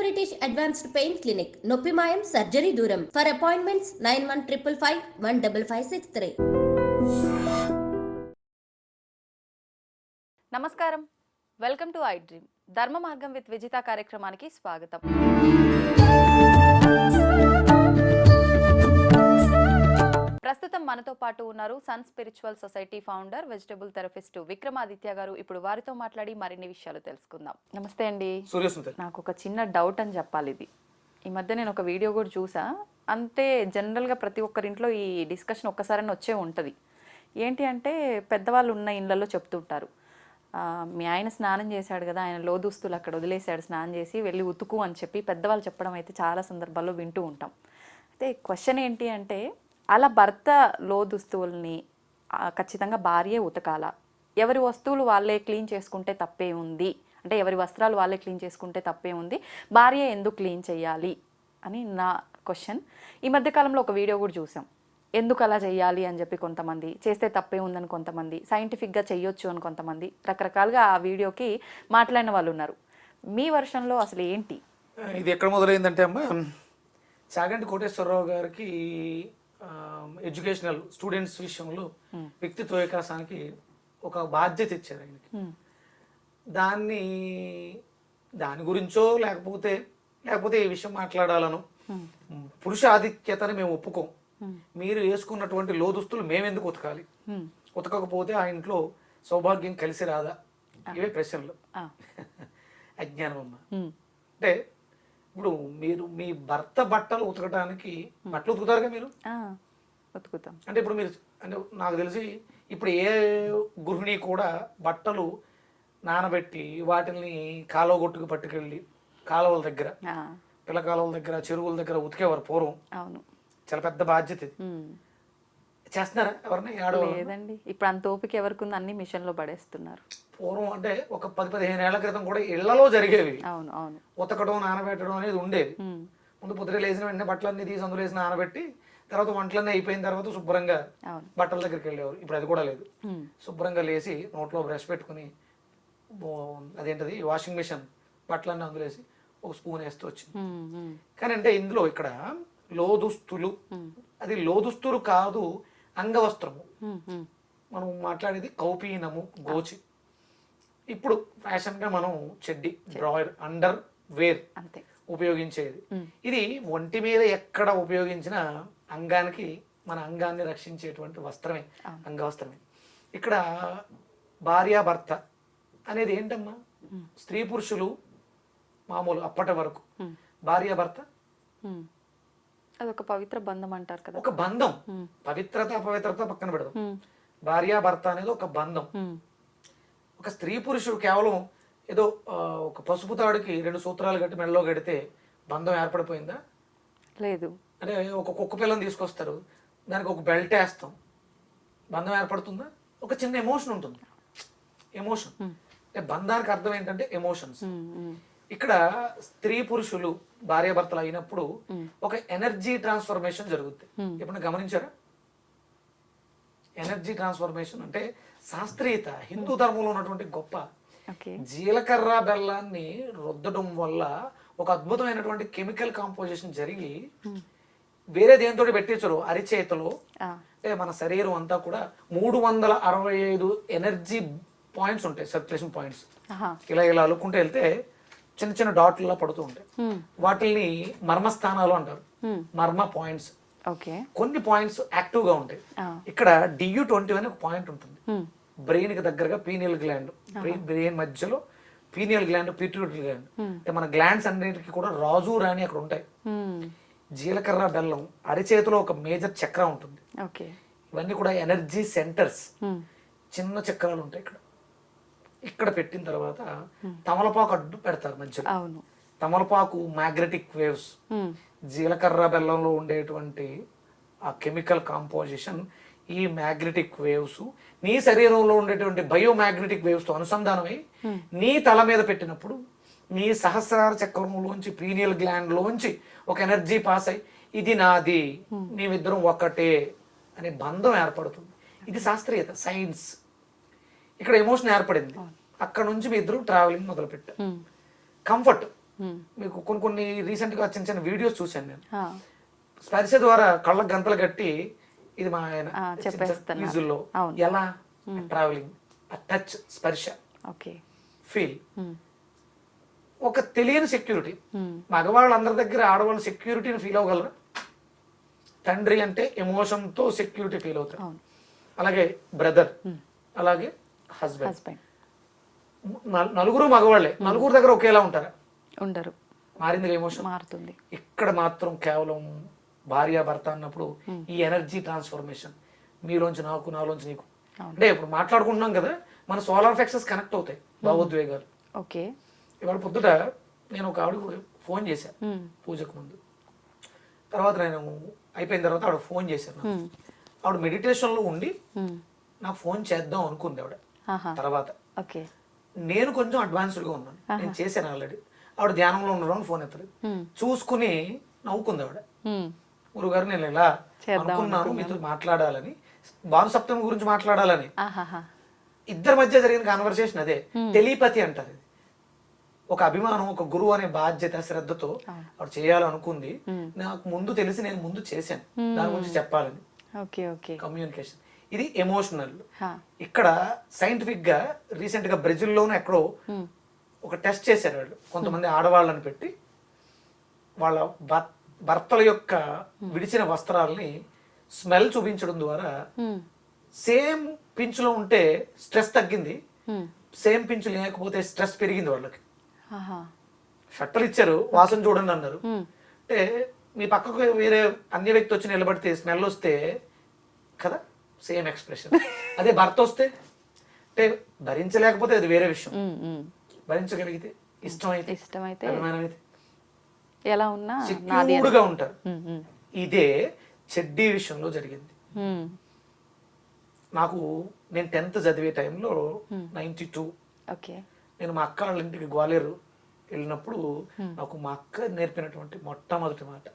British advanced pain clinic, నొప్పి మాయం, surgery దూరం. For appointments 9155515563. నమస్కారం, వెల్కమ్ టు ఐ డ్రీమ్. ధర్మ మార్గం విత్ విజిత కార్యక్రమానికి స్వాగతం. ప్రస్తుతం మనతో పాటు ఉన్నారు Sun Spiritual Society founder, vegetable therapist Vikramaditya గారు. ఇప్పుడు వారితో మాట్లాడి మరిన్ని విషయాలు తెలుసుకుందాం. నమస్తే అండి. నాకు ఒక చిన్న డౌట్ అని చెప్పాలి. ఇది ఈ మధ్య నేను ఒక వీడియో కూడా చూసా. అంతే జనరల్గా ప్రతి ఒక్కరింట్లో ఈ డిస్కషన్ ఒక్కసారైనా వచ్చే ఉంటుంది. ఏంటి అంటే, పెద్దవాళ్ళు ఉన్న ఇళ్ళల్లో చెప్తుంటారు, మీ ఆయన స్నానం చేశాడు కదా, ఆయన లోదుస్తులు అక్కడ వదిలేశాడు, స్నానం చేసి వెళ్ళి ఉతుకు అని చెప్పి పెద్దవాళ్ళు చెప్పడం అయితే చాలా సందర్భాల్లో వింటూ ఉంటాం. అయితే క్వశ్చన్ ఏంటి అంటే, అలా భర్త లోదుస్తువుల్ని ఖచ్చితంగా భార్యే ఉతకాలా? ఎవరి వస్తువులు వాళ్ళే క్లీన్ చేసుకుంటే తప్పే ఉంది అంటే, ఎవరి వస్త్రాలు వాళ్ళే క్లీన్ చేసుకుంటే తప్పే ఉంది, భార్య ఎందుకు క్లీన్ చేయాలి అని నా క్వశ్చన్. ఈ మధ్యకాలంలో ఒక వీడియో కూడా చూసాం, ఎందుకు అలా చేయాలి అని చెప్పి కొంతమంది, చేస్తే తప్పే ఉందని కొంతమంది, సైంటిఫిక్గా చెయ్యొచ్చు అని కొంతమంది, రకరకాలుగా ఆ వీడియోకి మాట్లాడిన వాళ్ళు ఉన్నారు. మీ వర్షన్లో అసలు ఏంటి ఇది? ఎక్కడ మొదలైందంటే అమ్మ, చాగంటి కోటేశ్వరరావు గారికి ఎడ్యుకేషనల్ స్టూడెంట్స్ విషయంలో వ్యక్తిత్వ వికాసానికి ఒక బాధ్యత ఇచ్చారు ఆయనకి. దాని గురించో లేకపోతే ఈ విషయం మాట్లాడాలను, పురుష ఆధిక్యతని మేము ఒప్పుకోం, మీరు వేసుకున్నటువంటి లోదుస్తులు మేమెందుకు ఉతకాలి, ఉతకకపోతే ఆ ఇంట్లో సౌభాగ్యం కలిసి రాదా, ఇవే ప్రశ్నలు. అజ్ఞానం అమ్మ. అంటే ఇప్పుడు మీరు మీ భర్త బట్టలు ఉతకడానికి బట్టలు ఉతుకుతారుగా మీరు? ఉతుకుతాం. అంటే ఇప్పుడు మీరు, అంటే నాకు తెలిసి ఇప్పుడు ఏ గృహిణి కూడా బట్టలు నానబెట్టి వాటిని కాలువ గొట్టుకు పట్టుకెళ్ళి కాలువల దగ్గర, పిల్ల కాలువల దగ్గర, చెరువుల దగ్గర ఉతికేవారు పూర్వం. అవును, చాలా పెద్ద బాధ్యత. చేస్తున్నారా ఎవరన్నా? లేదండి, ఇప్పుడు అంత ఓపిక ఎవరికి ఉంది, అన్ని మిషన్ లో పడేస్తున్నారు. పూర్వం అంటే ఒక 10-15 ఏళ్ల క్రితం కూడా ఇళ్లలో జరిగేవి. అవును అవును, ఉతకడం, నానబెట్టడం అనేది ఉండేది. ముందు పొద్దున లేచిన వెంటనే బట్టలన్నీ తీసి అందులో వేసి నానబెట్టి, తర్వాత వంటలన్నీ అయిపోయిన తర్వాత శుభ్రంగా బట్టల దగ్గరికి వెళ్ళేవారు. ఇప్పుడు అది కూడా లేదు. శుభ్రంగా లేచి నోట్లో బ్రష్ పెట్టుకుని, అదేంటది వాషింగ్ మిషన్, బట్టలన్నీ అందులో వేసి ఒక స్పూన్ వేస్తూ వచ్చింది. కానీ అంటే ఇందులో ఇక్కడ లోదుస్తులు, అది లోదుస్తులు కాదు, అంగవస్త్రము. మనం మాట్లాడేది కౌపీనము, గోచి. ఇప్పుడు ఫ్యాషన్ గా మనం చెడ్డి, డ్రాయర్, అండర్ వేర్ ఉపయోగించేది. ఇది ఒంటి మీద ఎక్కడ ఉపయోగించిన అంగానికి, మన అంగాన్ని రక్షించేటువంటి వస్త్రమే, అంగవస్త్రమే. ఇక్కడ భార్యాభర్త అనేది ఏంటమ్మా, స్త్రీ పురుషులు మామూలు అప్పటి వరకు భార్యాభర్త అదొక పవిత్ర బంధం అంటారు కదా. ఒక బంధం, పవిత్రత అపవిత్రత పక్కన పెడదాం. భార్యాభర్త అనేది ఒక బంధం. ఒక స్త్రీ పురుషుడు కేవలం ఏదో ఒక పసుపు తాడుకి 2 సూత్రాలు కట్టి మెడలో కడితే బంధం ఏర్పడిపోయిందా? లేదు. అంటే ఒక కుక్క పిల్లని తీసుకొస్తారు, దానికి ఒక బెల్ట్ వేస్తాం, బంధం ఏర్పడుతుందా? ఒక చిన్న ఎమోషన్ ఉంటుంది. ఎమోషన్ అంటే బంధానికి అర్థం ఏంటంటే ఎమోషన్స్. ఇక్కడ స్త్రీ పురుషులు భార్యాభర్తలు అయినప్పుడు ఒక ఎనర్జీ ట్రాన్స్ఫర్మేషన్ జరుగుతుంది. ఎప్పుడైనా గమనించారా? ఎనర్జీ ట్రాన్స్ఫర్మేషన్ అంటే శాస్త్రీయత, హిందూ ధర్మంలో ఉన్నటువంటి గొప్ప. జీలకర్ర బెల్లాన్ని రుద్దడం వల్ల ఒక అద్భుతమైనటువంటి కెమికల్ కాంపోజిషన్ జరిగి వేరే దేనితో పెట్టించరు, అరిచేతలో అంటే మన శరీరం అంతా కూడా 365 ఎనర్జీ పాయింట్స్ ఉంటాయి, సర్క్యులేషన్ పాయింట్స్. ఇలా అలుక్కుంటూ వెళ్తే చిన్న చిన్న డాట్లలో పడుతూ ఉంటాయి. వాటిని మర్మస్థానాలు అంటారు, మర్మ పాయింట్స్. కొన్ని పాయింట్స్ యాక్టివ్ గా ఉంటాయి. ఇక్కడ DU20 అని ఒక పాయింట్ ఉంటుంది, బ్రెయిన్ కి దగ్గరగా పీనియల్ గ్లాండ్, బ్రెయిన్ మధ్యలో పీనియల్ గ్లాండ్, పిట్యూటరీ గ్లాండ్. అంటే మన గ్లాండ్స్ అన్నిటికీ కూడా రాజు రాణి అక్కడ ఉంటాయి. జీలకర్ర బెల్లం అరిచేతిలో ఒక మేజర్ చక్ర ఉంటుంది. ఇవన్నీ కూడా ఎనర్జీ సెంటర్స్, చిన్న చక్రాలు ఉంటాయి. ఇక్కడ పెట్టిన తర్వాత తమలపాకు అడ్డు పెడతారు మధ్యలో. తమలపాకు మ్యాగ్నెటిక్ వేవ్స్, జీలకర్ర బెల్లంలో ఉండేటువంటి ఆ కెమికల్ కాంపోజిషన్, ఈ మ్యాగ్నెటిక్ వేవ్స్ నీ శరీరంలో ఉండేటువంటి బయోమ్యాగ్నెటిక్ వేవ్స్ తో అనుసంధానమై నీ తల మీద పెట్టినప్పుడు నీ సహస్రార చక్రంలోంచి, పీనియల్ గ్లాండ్ లోంచి ఒక ఎనర్జీ పాస్ అయి ఇది నాది, మేమిద్దరం ఒకటే అనే బంధం ఏర్పడుతుంది. ఇది శాస్త్రీయత, సైన్స్. ఇక్కడ ఎమోషన్ ఏర్పడింది, అక్కడ నుంచి మీ ఇద్దరు ట్రావెలింగ్ మొదలు పెట్టారు. కంఫర్ట్, మీకు కొన్ని రీసెంట్గా చిన్న చిన్న వీడియోస్ చూశాను నేను. స్పర్శ ద్వారా కళ్ళకు గంతలు కట్టి ఇది మా ఆయన ఈజుల్లో ఎలా ట్రావెలింగ్, టచ్, స్పర్శ, ఫీల్, ఒక తెలియని సెక్యూరిటీ. మగవాళ్ళందరి దగ్గర ఆడవాళ్ళు సెక్యూరిటీని ఫీల్ అవ్వగలరు. తండ్రి అంటే ఎమోషన్తో సెక్యూరిటీ ఫీల్ అవుతారు. అలాగే బ్రదర్, అలాగే హస్బెండ్. నలుగురు మగవాళ్ళే, నలుగురు దగ్గర ఒకేలా ఉంటారా? ఉండరు. మారింది ఎమోషన్, మారుతుంది. ఇక్కడ మాత్రం కేవలం భార్య భర్త అన్నప్పుడు ఈ ఎనర్జీ ట్రాన్స్ఫర్మేషన్ మీలోంచి నాకు, నాలోంచి నీకు. అంటే ఇప్పుడు మాట్లాడుకుంటున్నాం కదా, మన సోలార్ ఫ్లెక్సెస్ కనెక్ట్ అవుతాయి భావోద్వేగాలు. ఓకే. ఇవాళ పొద్దుట నేను ఒక ఆవిడ ఫోన్ చేశాను పూజకు ముందు. తర్వాత నేను అయిపోయిన తర్వాత ఆవిడ ఫోన్ చేశాను. ఆవిడ మెడిటేషన్ లో ఉండి నాకు ఫోన్ చేద్దాం అనుకుంది ఆవిడ. తర్వాత నేను కొంచెం అడ్వాన్స్డ్ గా ఉన్నాను, నేను చేశాను ఆల్రెడీ. ఆవిడ ధ్యానంలో ఉండడం ఫోన్ ఎత్తలేదు. చూసుకుని నవ్వుకుంది ఆవిడ. గురుగారు నేను ఇలా అనుకున్నాను మీతో మాట్లాడాలని, భానుసప్తమి గురించి మాట్లాడాలని. ఇద్దరి మధ్య జరిగిన కాన్వర్సేషన్ అదే టెలిపతి అంటారు. ఒక అభిమానం, ఒక గురువు అనే బాధ్యత, శ్రద్ధతో ఆవిడ చేయాలనుకుంది. నాకు ముందు తెలిసి నేను ముందు చేశాను దాని గురించి చెప్పాలని. కమ్యూనికేషన్ ఇది ఎమోషనల్. ఇక్కడ సైంటిఫిక్ గా రీసెంట్ గా బ్రెజిల్ లోనే ఎక్కడో ఒక టెస్ట్ చేశారు వాళ్ళు. కొంతమంది ఆడవాళ్ళని పెట్టి వాళ్ళ భర్తల యొక్క విడిచిన వస్త్రాలని స్మెల్ చూపించడం ద్వారా సేమ్ పించులో ఉంటే స్ట్రెస్ తగ్గింది, సేమ్ పించు లేకపోతే స్ట్రెస్ పెరిగింది వాళ్ళకి. షట్టలు ఇచ్చారు, వాసన చూడండి అన్నారు. అంటే మీ పక్కకు వేరే అన్య వ్యక్తి వచ్చి నిలబడితే స్మెల్ వస్తే కదా సేమ్ ఎక్స్ప్రెషన్. అదే భర్త వస్తే అంటే భరించలేకపోతే అది వేరే విషయం, భరించగలిగితే ఇష్టమైతే అభిమానం అయితే ఎలా ఉన్నా సెక్యూర్డ్గా ఉంటారు. ఇదే చెడ్డీ విషయంలో జరిగింది. నాకు నేను 10th చదివే టైంలో 92 నేను మా అక్క వాళ్ళ ఇంటికి గ్వాలేరు వెళ్ళినప్పుడు నాకు మా అక్క నేర్పినటువంటి మొట్టమొదటి మాట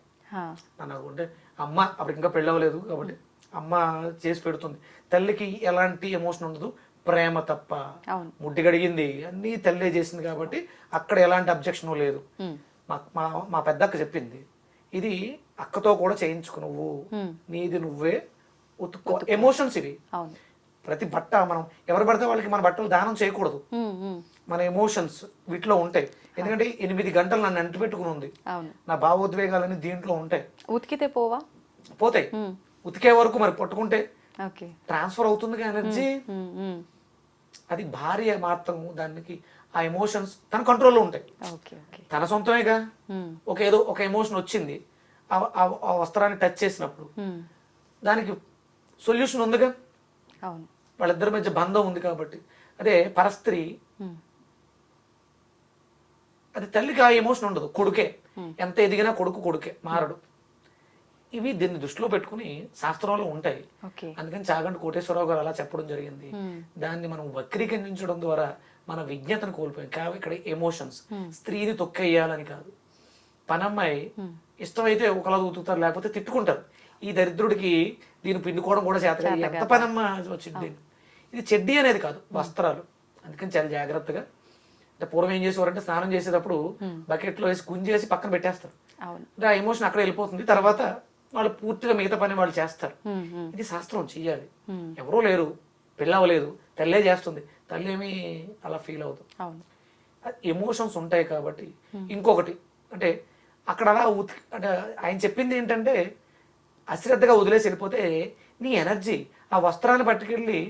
నాకు అంటే, అమ్మ అప్పుడు ఇంకా పెళ్ళవలేదు కాబట్టి అమ్మ చేసి పెడుతుంది. తల్లికి ఎలాంటి ఎమోషన్ ఉండదు, ప్రేమ తప్ప. ముడ్డి గడిగింది అన్నీ తల్లే చేసింది కాబట్టి అక్కడ ఎలాంటి అబ్జెక్షన్ లేదు. మా పెద్దక్క చెప్పింది, ఇది అక్కతో కూడా చేయించుకు, నువ్వు నీది నువ్వే ఉతుక్కో. ఎమోషన్స్ ఇవి. ప్రతి బట్ట మనం ఎవరు పడితే వాళ్ళకి మన బట్టలు దానం చేయకూడదు. మన ఎమోషన్స్ వీటిలో ఉంటాయి. ఎందుకంటే 8 గంటలు నన్ను అంటి పెట్టుకుని ఉంది. నా భావోద్వేగాలని దీంట్లో ఉంటాయి. ఉతికితే పోతాయి. ఉతికే వరకు మరి పట్టుకుంటే ట్రాన్స్ఫర్ అవుతుంది ఎనర్జీ. అది భార్య మాత్రం దానికి ఆ ఎమోషన్స్ తన కంట్రోల్లో ఉంటాయి. తన సొంతమేగా. ఏదో ఒక ఎమోషన్ వచ్చింది, ఆ వస్త్రాన్ని టచ్ చేసినప్పుడు దానికి సొల్యూషన్ ఉందిగా. వాళ్ళిద్దరి మధ్య బంధం ఉంది కాబట్టి. అదే పరస్త్రీ, అది తల్లికి ఆ ఎమోషన్ ఉండదు, కొడుకే. ఎంత ఎదిగినా కొడుకే, మారడు. ఇవి దీన్ని దృష్టిలో పెట్టుకుని శాస్త్రంలో ఉంటాయి. అందుకని చాగంటి కోటేశ్వరరావు గారు అలా చెప్పడం జరిగింది. దాన్ని మనం వక్రీకరించడం ద్వారా మన విజ్ఞతను కోల్పోయాం. ఇక్కడ ఎమోషన్స్ స్త్రీని తొక్కేయాలని కాదు. పనమ్మాయి ఇష్టమైతే ఒకలా ఉతుకుతారు, లేకపోతే తిట్టుకుంటారు. ఈ దరిద్రుడికి దీన్ని పిండుకోవడం కూడా చేత, ఎంత పనమ్మ వచ్చింది. ఇది చెడ్డీ అనేది కాదు, వస్త్రాలు. అందుకని చాలా జాగ్రత్తగా. అంటే పూర్వం ఏం చేసేవారంటే స్నానం చేసేటప్పుడు బకెట్లో వేసి గుంజేసి పక్కన పెట్టేస్తారు. ఆ ఎమోషన్ అక్కడ వెళ్ళిపోతుంది. తర్వాత వాళ్ళు పూర్తిగా మిగతా పని వాళ్ళు చేస్తారు. ఇది శాస్త్రం చెయ్యాలి. ఎవరూ లేరు, పెళ్ళవలేదు, తల్లే చేస్తుంది. తల్లి ఏమి అలా ఫీల్ అవుతుంది. ఎమోషన్స్ ఉంటాయి కాబట్టి. ఇంకొకటి అంటే అక్కడ అలా అంటే ఆయన చెప్పింది ఏంటంటే, అశ్రద్ధగా వదిలేసి వెళ్ళిపోతే నీ ఎనర్జీ ఆ వస్త్రాన్ని పట్టుకెళ్ళి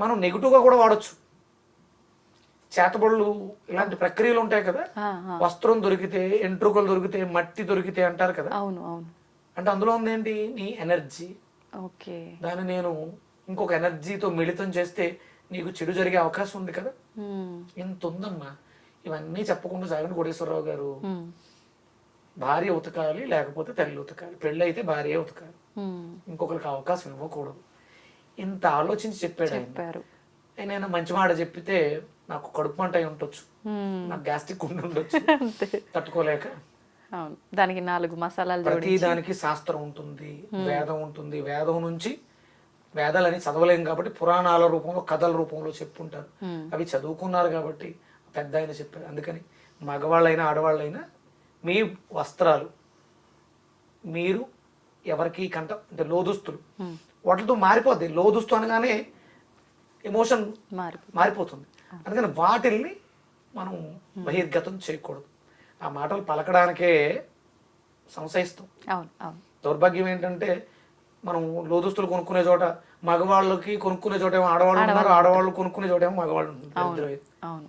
మనం నెగిటివ్గా కూడా వాడచ్చు. చేతబడులు ఇలాంటి ప్రక్రియలు ఉంటాయి కదా. వస్త్రం దొరికితే, ఎంట్రుకలు దొరికితే, మట్టి దొరికితే అంటారు కదా. అంటే అందులో ఉంది ఏంటి, నీ ఎనర్జీ. దాన్ని నేను ఇంకొక ఎనర్జీతో మిళితం చేస్తే నీకు చెడు జరిగే అవకాశం ఉంది కదా. ఇంత ఉందమ్మా. ఇవన్నీ చెప్పకుండా చాగంటి కోటేశ్వరరావు గారు భార్య ఉతకాలి, లేకపోతే తల్లి ఉతకాలి, పెళ్ళైతే భార్య ఉతకాలి, ఇంకొకరికి అవకాశం ఇవ్వకూడదు. ఇంత ఆలోచించి చెప్పాడు ఆయన. ఆయన మంచి మాట చెప్పితే నాకు కడుపు మంట అయి ఉండొచ్చు, నాకు గ్యాస్ట్రిక్ ఉండి ఉండొచ్చు, తట్టుకోలేక. దానికి 4 మసాలాలు. ప్రతి దానికి శాస్త్రం ఉంటుంది, వేదం ఉంటుంది. వేదం నుంచి వేదాలని చదవలేం కాబట్టి పురాణాల రూపంలో, కథల రూపంలో చెప్పుంటారు. అవి చదువుకున్నారు కాబట్టి పెద్ద ఆయన చెప్పారు. అందుకని మగవాళ్ళైనా ఆడవాళ్ళైనా మీ వస్త్రాలు మీరు ఎవరికి అంటే లోదుస్తులు వాటితో మారిపోద్ది. లోదుస్తు అనగానే ఎమోషన్ మారిపోతుంది. అందుకని వాటిల్ని మనం బహిర్గతం చేయకూడదు. ఆ మాటలు పలకడానికే సంశయిస్తాం. దౌర్భాగ్యం ఏంటంటే మనం లోదుస్తులు కొనుక్కునే చోట మగవాళ్ళకి కొనుక్కునే చోట ఏమో ఆడవాళ్ళు ఉన్నారు, ఆడవాళ్ళు కొనుక్కునే చోట ఏమో మగవాళ్ళు ఉంటుంది.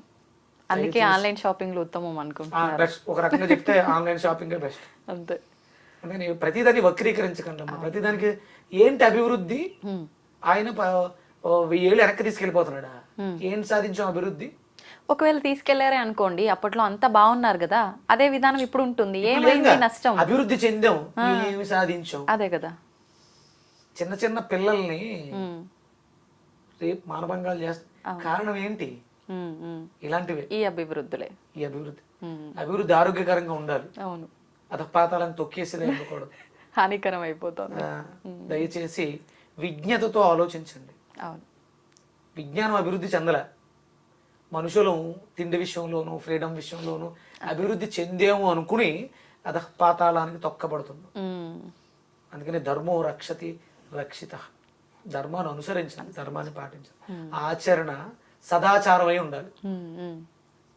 అందుకే ఆన్లైన్ షాపింగ్ ఉత్తమం అనుకుంటున్నాను. ఒక రకంగా చెప్తే ఆన్లైన్ షాపింగ్ బెస్ట్. అంతే. అందుకని ప్రతిదాన్ని వక్రీకరించకండి. ప్రతిదానికి ఏంటి అభివృద్ధి? ఆయన 1000 ఏళ్ళు వెనక్కి తీసుకెళ్లిపోతున్నాడా? ఏం సాధించాం అభివృద్ధి? ఒకవేళ తీసుకెళ్లారే అనుకోండి, అప్పట్లో అంతా బాగున్నారు కదా, అదే విధానం ఇప్పుడు ఉంటుంది. ఏమైంది నష్టం? అభివృద్ధి చెందాం, ఏమి సాధించాం? అదే కదా. చిన్న చిన్న పిల్లల్ని రేపు మానభంగాలు చేస్తా. కారణం ఏంటి? ఇలాంటివే ఈ అభివృద్ధి. అభివృద్ధి ఆరోగ్యకరంగా ఉండాలి. అవును. అధపాతాలను తొక్కేసేది ఉండకూడదు, హానికరం అయిపోతుంది. దయచేసి విజ్ఞతతో ఆలోచించండి. అవును. విజ్ఞానం అభివృద్ధి చెందలే. మనుషులు తిండి విషయంలోను ఫ్రీడమ్ విషయంలోను అభివృద్ధి చెందేమో అనుకుని అధపాతాళానికి తొక్కబడుతుంది. అందుకని ధర్మో రక్షతి రక్షిత. ధర్మాన్ని అనుసరించాలి, ధర్మాన్ని పాటించాలి. ఆచరణ సదాచారం అయి ఉండాలి.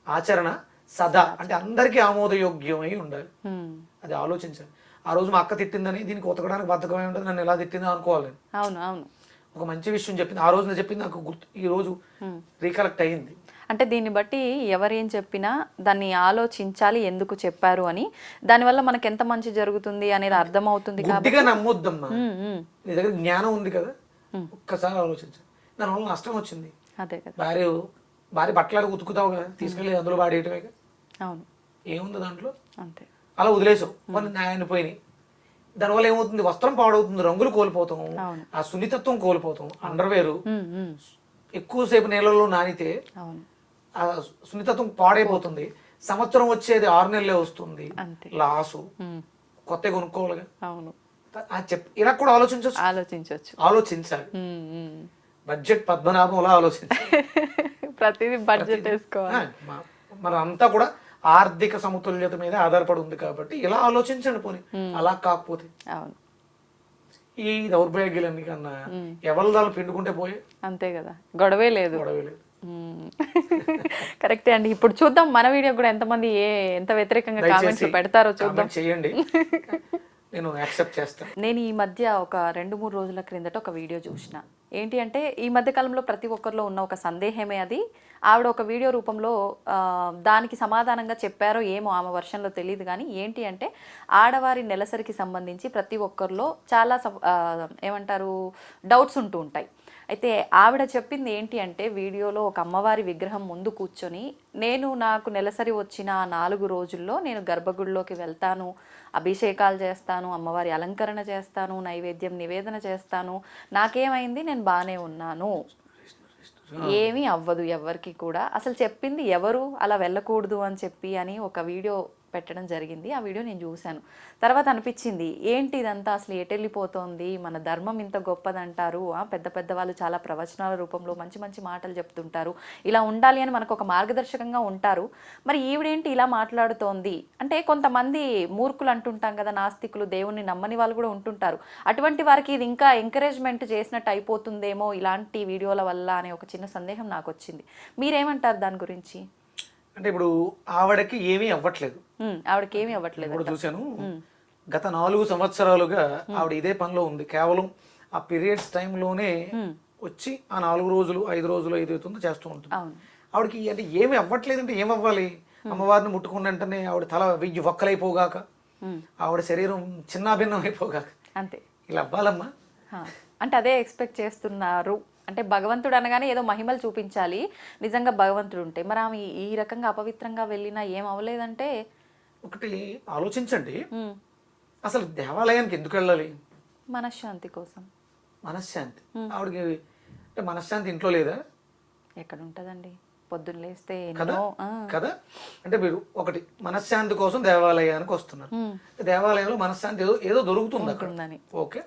ఆచరణ సదా అంటే అందరికీ ఆమోదయోగ్యమై ఉండాలి. అది ఆలోచించాలి. ఆ రోజు మా అక్క తిట్టిందని దీనికి ఉతకడానికి బద్ధకమై ఉంటుంది, నన్ను ఎలా తిట్టిందో అనుకోవాలి. అవును అవును. ఒక మంచి విషయం చెప్పింది, ఆ రోజు నేను చెప్పింది నాకు గుర్తు, ఈ రోజు రీకలెక్ట్ అయ్యింది. అంటే దీన్ని బట్టి ఎవరేం చెప్పినా దాన్ని ఆలోచించాలి, ఎందుకు చెప్పారు అని. దానివల్ల మనకి ఎంత మంచి జరుగుతుంది అనేది అర్థమవుతుంది. గుడ్డిగా నమ్మొద్దమ్మా. నీ దగ్గర జ్ఞానం ఉంది కదా, ఒక్కసారి ఆలోచించాలి. దానివల్ల నష్టం వచ్చింది. అదే కదా. భార్య బట్టలు ఉతుకుతావు కదా, తీసుకెళ్ళి అందులో వాడేయటమే. అవును. ఏముంది దాంట్లో? అంతే. అలా వదిలేసావు, మన న్యాయాన్ని పోయినాయి. దానివల్ల ఏమవుతుంది? వస్త్రం పాడవుతుంది, రంగులు కోల్పోతాం, ఆ సున్నితత్వం కోల్పోతాం. అండర్వేరు ఎక్కువసేపు నీళ్ళలో నానితే ఆ సున్నితత్వం పాడైపోతుంది. సంవత్సరం వచ్చేది 6 నెలలే వస్తుంది, లాసు. కొత్త కొనుక్కోవాలిగా. అవును. ఇలా కూడా ఆలోచించాలి. బడ్జెట్ పద్మనాభంలా ఆలోచించాలి. ప్రతిదీ బడ్జెట్ వేసుకోవాలి. మన అంతా కూడా ఆర్థిక సమతుల్యత మీద ఆధారపడి ఉంది కాబట్టి ఇలా ఆలోచించండి. పోనీ అలా కాకపోతే అవును, ఈ దౌర్భాగ్యాలన్నీ కన్నా ఎవరి దాన్ని పిండుకుంటే పోయే. అంతే కదా, గొడవే లేదు. కరెక్టే అండి. ఇప్పుడు చూద్దాం మన వీడియో కూడా ఎంతమంది ఎంత వ్యతిరేకంగా కామెంట్స్ పెడతారో చూద్దాం. చేయండి, నేను యాక్సెప్ట్ చేస్తాను. నేను ఈ మధ్య ఒక 2-3 రోజుల క్రిందట ఒక వీడియో చూసిన. ఏంటి అంటే ఈ మధ్య కాలంలో ప్రతి ఒక్కరిలో ఉన్న ఒక సందేహమే అది. ఆవిడ ఒక వీడియో రూపంలో దానికి సమాధానంగా చెప్పారో ఏమో, ఆమె వర్షన్లో తెలియదు. కానీ ఏంటి అంటే ఆడవారి నెలసరికి సంబంధించి ప్రతి ఒక్కరిలో చాలా ఏమంటారు డౌట్స్ ఉంటూ ఉంటాయి. అయితే ఆవిడ చెప్పింది ఏంటి అంటే వీడియోలో ఒక అమ్మవారి విగ్రహం ముందు కూర్చొని, నాకు నెలసరి వచ్చిన 4 రోజుల్లో నేను గర్భగుడిలోకి వెళ్తాను, అభిషేకాలు చేస్తాను, అమ్మవారి అలంకరణ చేస్తాను, నైవేద్యం నివేదన చేస్తాను, నాకేమైంది, నేను బాగానే ఉన్నాను, ఏమీ అవ్వదు ఎవరికి కూడా. అసలు చెప్పింది ఎవరు అలా వెళ్ళకూడదు అని చెప్పి అని ఒక వీడియో పెట్టడం జరిగింది. ఆ వీడియో నేను చూశాను. తర్వాత అనిపించింది, ఏంటి ఇదంతా అసలు ఎటెళ్ళిపోతోంది, మన ధర్మం ఇంత గొప్పదంటారు, పెద్ద పెద్ద వాళ్ళు చాలా ప్రవచనాల రూపంలో మంచి మంచి మాటలు చెప్తుంటారు, ఇలా ఉండాలి అని మనకు ఒక మార్గదర్శకంగా ఉంటారు. మరి ఈవిడేంటి ఇలా మాట్లాడుతోంది అంటే, కొంతమంది మూర్ఖులు అంటుంటాం కదా, నాస్తికులు, దేవుణ్ణి నమ్మని వాళ్ళు కూడా ఉంటుంటారు. అటువంటి వారికి ఇది ఇంకా ఎంకరేజ్మెంట్ చేసినట్టు అయిపోతుందేమో ఇలాంటి వీడియోల వల్ల అనే ఒక చిన్న సందేహం నాకు వచ్చింది. మీరేమంటారు దాని గురించి? అంటే ఇప్పుడు ఆవిడకి ఏమీ అవ్వట్లేదు. ఇప్పుడు చూశాను, గత 4 సంవత్సరాలుగా ఆవిడ ఇదే పనిలో ఉంది. కేవలం ఆ పీరియడ్స్ టైంలోనే వచ్చి ఆ 4 రోజులు 5 రోజులు ఏదైతుందో చేస్తూ ఉంటుంది. ఆవిడకి అంటే ఏమి అవ్వట్లేదు. అంటే ఏమవ్వాలి? అమ్మవారిని ముట్టుకున్న వెంటనే ఆవిడ తల 1000 వక్కలైపోగాక, ఆవిడ శరీరం చిన్నాభిన్నం అయిపోగాక, అంతే. ఇలా అవ్వాలమ్మా అంటే అదే ఎక్స్పెక్ట్ చేస్తున్నారు. అంటే భగవంతుడు అనగానే ఏదో మహిమలు చూపించాలి, నిజంగా భగవంతుడు ఉంటే మరి ఆమె ఈ రకంగా అపవిత్రంగా వెళ్ళినా ఏం అవ్వలేదంటే. ఒకటి ఆలోచించండి, అసలు దేవాలయానికి ఎందుకు వెళ్ళాలి? మనశ్శాంతి కోసం. మనశ్శాంతి. ఆవిడకి అంటే మనశ్శాంతి ఇంట్లో లేదా? ఎక్కడ ఉంటదండి, పొద్దున్న లేస్తే కదా. అంటే మీరు ఒకటి మనశ్శాంతి కోసం దేవాలయానికి వస్తున్నారు. దేవాలయంలో మనశ్శాంతి ఏదో దొరుకుతుంది అక్కడ. ఓకే.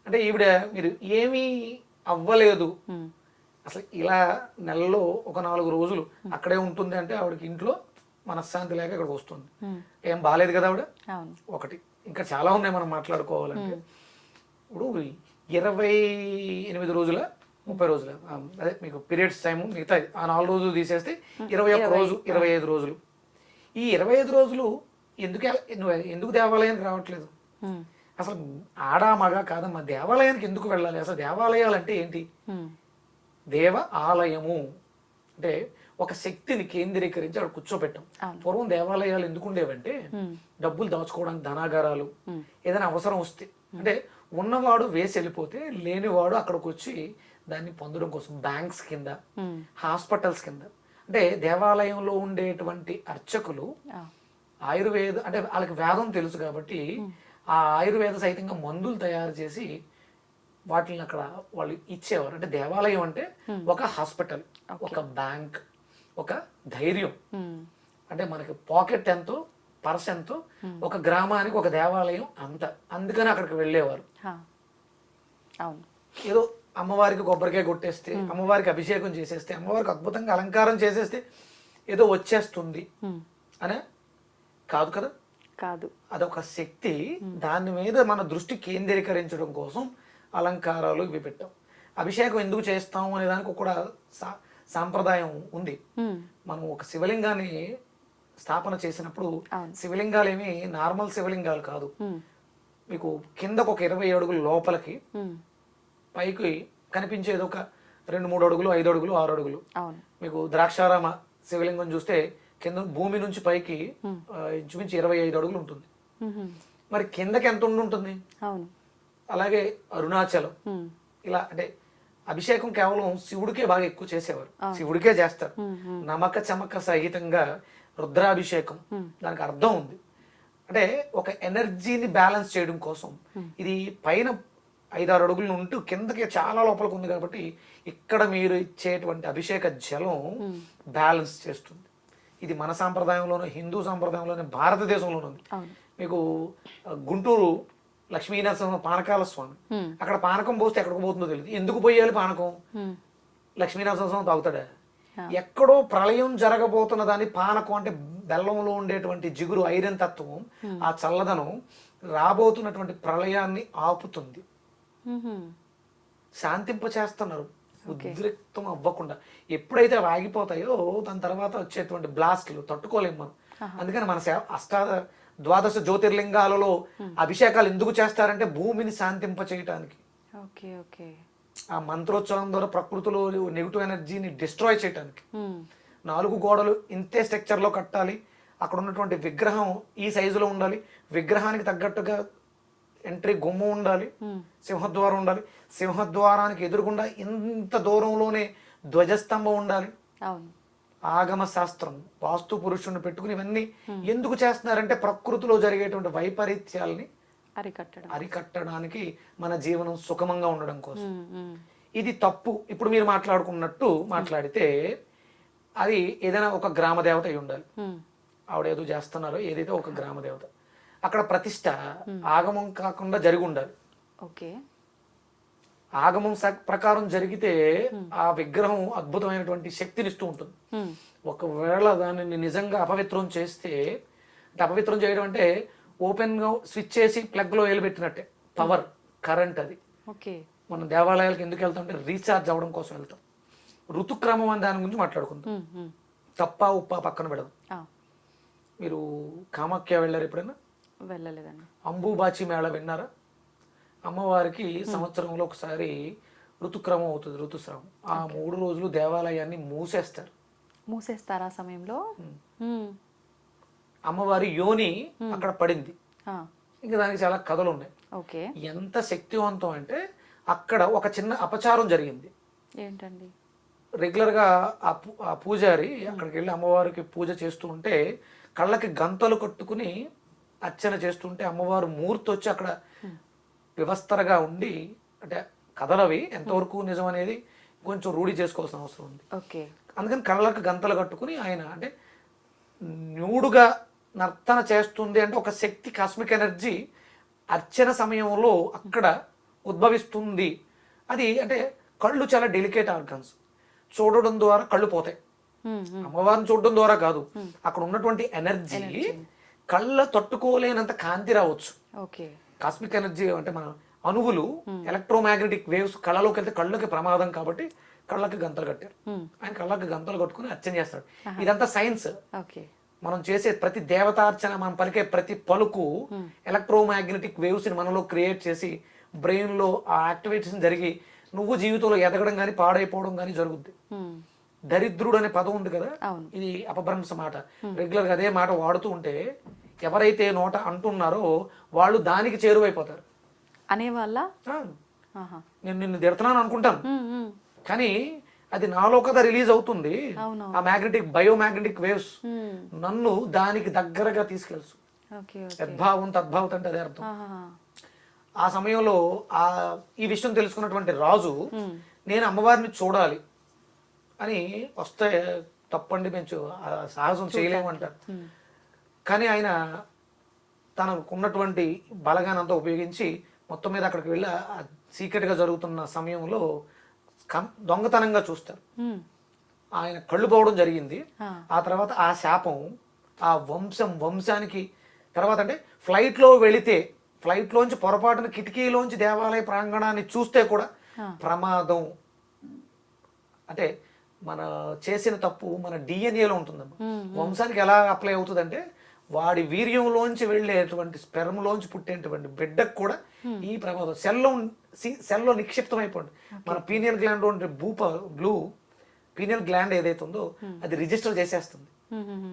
అంటే ఈవిడ మీరు ఏమీ అవ్వలేదు, అసలు ఇలా నెలలో ఒక 4 రోజులు అక్కడే ఉంటుంది అంటే ఆవిడకి ఇంట్లో మనశ్శాంతి లేక ఇక్కడికి వస్తుంది. ఏం బాగాలేదు కదా ఆవిడ, అవును. ఒకటి. ఇంకా చాలా ఉన్నాయి మనం మాట్లాడుకోవాలంటే. ఇప్పుడు 28 రోజుల 30 రోజుల అదే మీకు పీరియడ్స్ టైము మిగతా ఆ 4 రోజులు తీసేస్తే 21 రోజు 25 రోజులు. ఈ 25 రోజులు ఎందుకు దేవాలయానికి రావట్లేదు? అసలు ఆడా మగ కాదమ్మా, దేవాలయానికి ఎందుకు వెళ్ళాలి? అసలు దేవాలయాలు అంటే ఏంటి? దేవ ఆలయము అంటే ఒక శక్తిని కేంద్రీకరించి అక్కడ కూర్చోపెట్టాం. పూర్వం దేవాలయాలు ఎందుకు ఉండేవంటే డబ్బులు దాచుకోవడానికి, ధనాగారాలు, ఏదైనా అవసరం వస్తే, అంటే ఉన్నవాడు వేసి వెళ్ళిపోతే లేనివాడు అక్కడికి వచ్చి దాన్ని పొందడం కోసం, బ్యాంక్స్ కింద, హాస్పిటల్స్ కింద. అంటే దేవాలయంలో ఉండేటువంటి అర్చకులు ఆయుర్వేద అంటే వాళ్ళకి వేదం తెలుసు కాబట్టి ఆ ఆయుర్వేద సహితంగా మందులు తయారు చేసి వాటిని అక్కడ వాళ్ళు ఇచ్చేవారు. అంటే దేవాలయం అంటే ఒక హాస్పిటల్, ఒక బ్యాంక్, ఒక ధైర్యం. అంటే మనకి పాకెట్ ఎంతో, పర్స్ ఎంతో, ఒక గ్రామానికి ఒక దేవాలయం అంత. అందుకని అక్కడికి వెళ్ళేవారు. ఏదో అమ్మవారికి కొబ్బరికాయ కొట్టేస్తే, అమ్మవారికి అభిషేకం చేసేస్తే, అమ్మవారికి అద్భుతంగా అలంకారం చేసేస్తే ఏదో వచ్చేస్తుంది అనే కాదు కదా. కాదు, అదొక శక్తి. దాని మీద మన దృష్టి కేంద్రీకరించడం కోసం అలంకారాలు ఇవి పెట్టాం. అభిషేకం ఎందుకు చేస్తాం అనే దానికి కూడా సాంప్రదాయం ఉంది. మనం ఒక శివలింగాన్ని స్థాపన చేసినప్పుడు శివలింగాలు ఏమి నార్మల్ శివలింగాలు కాదు. మీకు కిందకు ఒక 20 అడుగులు లోపలికి, పైకి కనిపించేది ఒక 2-3 అడుగులు, 5 అడుగులు, 6 అడుగులు. మీకు ద్రాక్షారామ శివలింగం చూస్తే కింద భూమి నుంచి పైకి ఇంచుమించు 25 అడుగులు ఉంటుంది. మరి కిందకి ఎంత ఉంటుంది? అలాగే అరుణాచలం ఇలా. అంటే అభిషేకం కేవలం శివుడికే బాగా ఎక్కువ చేసేవారు, శివుడికే చేస్తారు. నమక చమక సహితంగా రుద్రాభిషేకం, దానికి అర్థం ఉంది. అంటే ఒక ఎనర్జీని బ్యాలెన్స్ చేయడం కోసం. ఇది పైన 5-6 అడుగులు ఉంటూ కిందకి చాలా లోపలికి ఉంది కాబట్టి ఇక్కడ మీరు ఇచ్చేటువంటి అభిషేక జలం బ్యాలెన్స్ చేస్తుంది. ఇది మన సాంప్రదాయంలోనే, హిందూ సాంప్రదాయంలోనే, భారతదేశంలోనే ఉంది. మీకు గుంటూరు లక్ష్మీనరసింహ పానకాల స్వామి, అక్కడ పానకం పోస్తే ఎక్కడికి పోతుందో తెలియదు. ఎందుకు పోయాలి పానకం? లక్ష్మీనరసింహ స్వామి తాగుతాడా? ఎక్కడో ప్రళయం జరగబోతున్న దాన్ని పానకం అంటే బెల్లంలో ఉండేటువంటి జిగురు, ఐరన్ తత్వం, ఆ చల్లదనం రాబోతున్నటువంటి ప్రళయాన్ని ఆపుతుంది, శాంతింప చేస్తున్నారు, ఉద్రిక్తం అవ్వకుండా. ఎప్పుడైతే అవి ఆగిపోతాయో దాని తర్వాత వచ్చేటువంటి బ్లాస్ట్లు తట్టుకోలేము మనం. అందుకని మన ద్వాదశ జ్యోతిర్లింగాలలో అభిషేకాలు ఎందుకు చేస్తారంటే భూమిని శాంతింప చేయటానికి. ఆ మంత్రోచ్చారం ద్వారా ప్రకృతిలో నెగిటివ్ ఎనర్జీని డిస్ట్రాయ్ చేయటానికి. 4 గోడలు ఇంతే స్ట్రక్చర్ లో కట్టాలి, అక్కడ ఉన్నటువంటి విగ్రహం ఈ సైజులో ఉండాలి, విగ్రహానికి తగ్గట్టుగా ఎంట్రీ గుమ్మం ఉండాలి, సింహద్వారం ఉండాలి, సింహద్వారానికి ఎదురుగుండా ఇంత దూరంలోనే ధ్వజస్తంభం ఉండాలి. ఆగమ శాస్త్రం, వాస్తు పురుషుని పెట్టుకుని ఇవన్నీ ఎందుకు చేస్తున్నారంటే ప్రకృతిలో జరిగేటువంటి వైపరీత్యాలని అరికట్టడానికి, మన జీవనం సుఖమంగా ఉండడం కోసం. ఇది తప్పు. ఇప్పుడు మీరు మాట్లాడుకున్నట్టు మాట్లాడితే అది ఏదైనా ఒక గ్రామ దేవత అయి ఉండాలి. ఆవిడ ఏదో చేస్తున్నారో ఏదైతే ఒక గ్రామ దేవత, అక్కడ ప్రతిష్ట ఆగమం కాకుండా జరిగి ఉండాలి. ఆగమం ప్రకారం జరిగితే ఆ విగ్రహం అద్భుతమైనటువంటి శక్తినిస్తూ ఉంటుంది. ఒకవేళ దానిని నిజంగా అపవిత్రం చేస్తే, అంటే అపవిత్రం చేయడం అంటే ఓపెన్ గా స్విచ్ చేసి ప్లగ్ లో వేలుపెట్టినట్టే, పవర్, కరెంట్. అది మనం దేవాలయాలకు ఎందుకు వెళ్తాం అంటే రీఛార్జ్ అవ్వడం కోసం వెళ్తాం. ఋతుక్రమం అని దాని గురించి మాట్లాడుకుందాం. తప్ప ఉప్ప పక్కన పెడదాం. మీరు కామాఖ్య వెళ్ళారు ఎప్పుడైనా? వెళ్ళలేదండి. అంబుబాచి మేళ విన్నారా? అమ్మవారికి సంవత్సరంలో ఒకసారి ఋతుక్రమం అవుతుంది, ఋతుస్రావం. ఆ 3 రోజులు దేవాలయాన్ని మూసేస్తారా సమయంలో? అమ్మవారి యోని అక్కడ పడింది. ఇంకా దానికి చాలా కథలు ఉన్నాయి. ఎంత శక్తివంతం అంటే అక్కడ ఒక చిన్న అపచారం జరిగింది. ఏంటండి? రెగ్యులర్ గా ఆ పూజారి అక్కడికి వెళ్ళి అమ్మవారికి పూజ చేస్తూ ఉంటే కళ్ళకి గంతలు కట్టుకుని అర్చన చేస్తుంటే అమ్మవారు మూర్తి వచ్చి అక్కడ వ్యవస్థగా ఉండి, అంటే కథలవి ఎంతవరకు నిజం అనేది కొంచెం రూఢి చేసుకోవాల్సిన అవసరం ఉంది. అందుకని కళ్ళకు గంతలు కట్టుకుని ఆయన అంటే న్యూడుగా నర్తన చేస్తుంది. అంటే ఒక శక్తి, కాస్మిక్ ఎనర్జీ అర్చన సమయంలో అక్కడ ఉద్భవిస్తుంది. అది అంటే కళ్ళు చాలా డెలికేట్ ఆర్గన్స్, చూడడం ద్వారా కళ్ళు పోతాయి. అమ్మవారిని చూడడం ద్వారా కాదు, అక్కడ ఉన్నటువంటి ఎనర్జీ కళ్ళ తట్టుకోలేనంత కాంతి రావచ్చు. కాస్మిక్ ఎనర్జీ అంటే మన అణువులు ఎలక్ట్రోమాగ్నెటిక్ వేవ్స్ కళ్ళలోకి వెళ్తే కళ్ళకి ప్రమాదం కాబట్టి కళ్ళకి గంతలు కట్టారు. ఆయన కళ్ళకి గంతలు కట్టుకుని అర్చన చేస్తాడు. ఇదంతా సైన్స్. మనం చేసే ప్రతి దేవతార్చన, మనం పలికే ప్రతి పలుకు ఎలక్ట్రోమాగ్నెటిక్ వేవ్స్ ని మనలో క్రియేట్ చేసి బ్రెయిన్ లో ఆ యాక్టివేషన్ జరిగి నువ్వు జీవితంలో ఎదగడం కానీ పాడైపోవడం కానీ జరుగుద్ది. దరిద్రుడు అనే పదం ఉంది కదా, ఇది అపభ్రంశ మాట. రెగ్యులర్ గా అదే మాట వాడుతూ ఉంటే ఎవరైతే నోట అంటున్నారో వాళ్ళు దానికి చేరువైపోతారు అనేవాళ్ళ. నేను నిన్ను తిడుతున్నాను అనుకుంటాను, కానీ అది నాలో కదా రిలీజ్ అవుతుంది. ఆ మ్యాగ్నెటిక్ బయోమ్యాగ్నెటిక్ వేవ్స్ నన్ను దానికి దగ్గరగా తీసుకెళ్తు. యద్భావం తద్భావం అంటే అదే అర్థం. ఆ సమయంలో ఈ విషయం తెలుసుకున్నటువంటి రాజు నేను అమ్మవారిని చూడాలి అని వస్తే తప్పండి, మేము సాహసం చేయలేము అంటారు. కానీ ఆయన తనకున్నటువంటి బలగానంతా ఉపయోగించి మొత్తం మీద అక్కడికి వెళ్ళి సీక్రెట్ గా జరుగుతున్న సమయంలో దొంగతనంగా చూస్తారు. ఆయన కళ్ళు పోవడం జరిగింది. ఆ తర్వాత ఆ శాపం ఆ వంశానికి తర్వాత అంటే ఫ్లైట్ లో వెళితే ఫ్లైట్ లోంచి పొరపాటున కిటికీలోంచి దేవాలయ ప్రాంగణాన్ని చూస్తే కూడా ప్రమాదం. అంటే మన చేసిన తప్పు మన డిఎన్ఏలో ఉంటుందమ్మా. వంశానికి ఎలా అప్లై అవుతుందంటే వాడి వీర్యంలోంచి వెళ్ళేటువంటి స్పెర్మ్లోంచి పుట్టేటువంటి బిడ్డకు కూడా ఈ ప్రమాదం సెల్లో నిక్షిప్తం అయిపోయింది. మన పీనియల్ గ్లాండ్ ఉండే బ్లూ పీనియల్ గ్లాండ్ ఏదైతే ఉందో అది రిజిస్టర్ చేసేస్తుంది.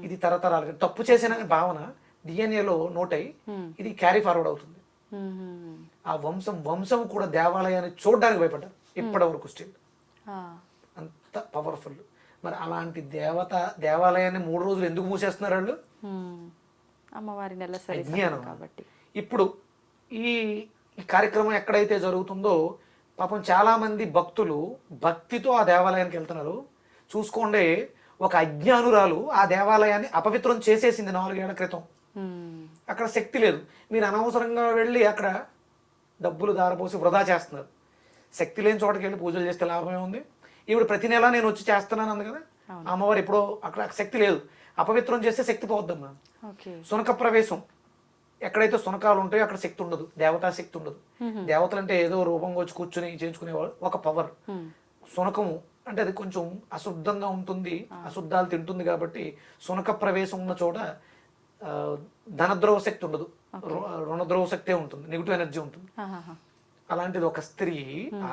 ఇది తరతరాలుగా తప్పు చేసిన భావన డిఎన్ఏలో నోట్ అయ్యి ఇది క్యారీ ఫార్వర్డ్ అవుతుంది. ఆ వంశం కూడా దేవాలయాన్ని చూడడానికి భయపడ్డారు ఇప్పటి వరకు స్టిల్. అంత పవర్ఫుల్. మరి అలాంటి దేవాలయాన్ని 3 రోజులు ఎందుకు మూసేస్తున్నారు వాళ్ళు? అమ్మవారి అజ్ఞానం కాబట్టి. ఇప్పుడు ఈ కార్యక్రమం ఎక్కడైతే జరుగుతుందో పాపం చాలా మంది భక్తులు భక్తితో ఆ దేవాలయానికి వెళ్తున్నారు. చూసుకోండి, ఒక అజ్ఞానురాలు ఆ దేవాలయాన్ని అపవిత్రం చేసేసింది 4 ఏళ్ల క్రితం. అక్కడ శక్తి లేదు. మీరు అనవసరంగా వెళ్ళి అక్కడ డబ్బులు దారపోసి వృధా చేస్తున్నారు. శక్తి లేని చోటకి వెళ్ళి పూజలు చేస్తే లాభమే ఉంది. ఇప్పుడు ప్రతి నెల నేను వచ్చి చేస్తున్నాను అంది కదా అమ్మవారు. ఎప్పుడో అక్కడ శక్తి లేదు, అపవిత్రం చేస్తే శక్తి పోద్దమ్మా. సునక ప్రవేశం ఎక్కడైతే సునకాలు ఉంటాయో అక్కడ శక్తి ఉండదు, దేవతా శక్తి ఉండదు. దేవతలు అంటే ఏదో రూపంగా వచ్చి కూర్చుని చేయించుకునేవాళ్ళు, ఒక పవర్. సునకము అంటే అది కొంచెం అశుద్ధంగా ఉంటుంది, అశుద్ధాలు తింటుంది కాబట్టి సునక ప్రవేశం ఉన్న చోట ధనద్రోవ శక్తి ఉండదు, రుణద్రోవ శక్తే ఉంటుంది, నెగిటివ్ ఎనర్జీ ఉంటుంది. అలాంటిది ఒక స్త్రీ